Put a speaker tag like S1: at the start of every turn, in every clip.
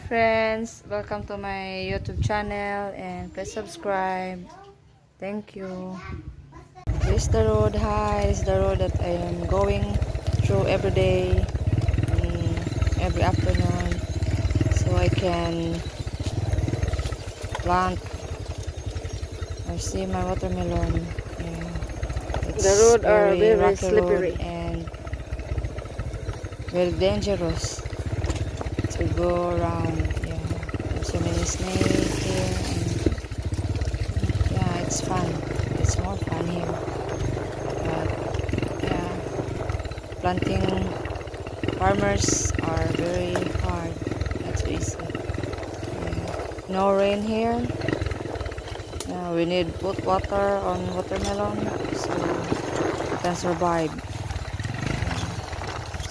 S1: friends, welcome to my YouTube channel and please subscribe. Thank you. This is the road. Hi, this is the road that I am going through every day, every afternoon, so I can plant or see my watermelon. It's
S2: The road are very
S1: rocky
S2: slippery
S1: road and very dangerous to go around. There's so many snakes here, and it's fun. It's more fun here. But planting farmers are very hard. Not so easy. No rain here. We need put water on watermelon so we can survive.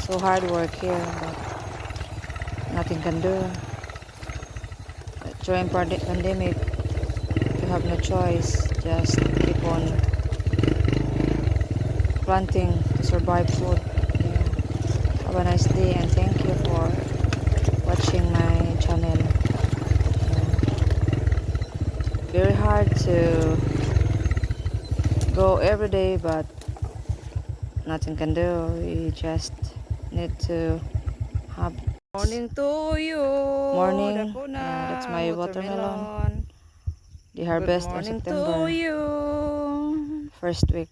S1: So hard work here, but nothing can do. During pandemic, you have no choice. Just keep on planting to survive food. Have a nice day and thank you for watching my channel. Very hard to go every day, but nothing can do. We just need to have
S2: morning to you.
S1: Morning. That's my watermelon. The harvest in September.
S2: To you.
S1: First week.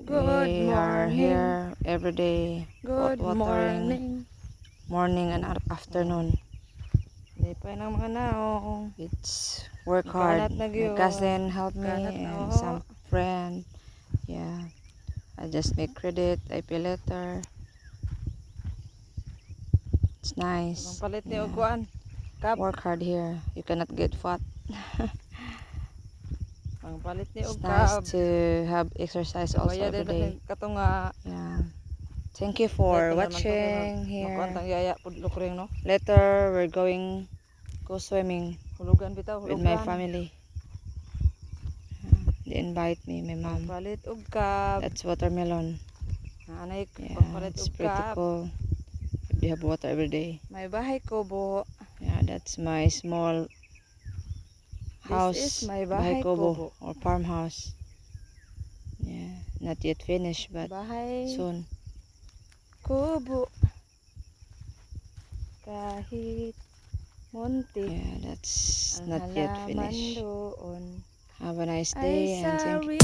S1: We are here every day.
S2: Good
S1: watering. Morning and afternoon.
S2: Hindi pa ng mga naong.
S1: It's work hard. My cousin helped me and some friend. I just make credit. I pay later. It's nice. Work hard here. You cannot get fat. It's nice to have exercise also every day. Thank you for watching here. Later we're going go swimming with my family. They invite me, my mom. That's watermelon. It's pretty cool. You have water every day.
S2: May bahay ko bo.
S1: That's my small house.
S2: This is my bahay
S1: kubo or farmhouse. Not yet finished, but
S2: bahay
S1: soon.
S2: Kubo. Kahit munti.
S1: That's not yet finished.
S2: Doon.
S1: Have a nice day and thank you.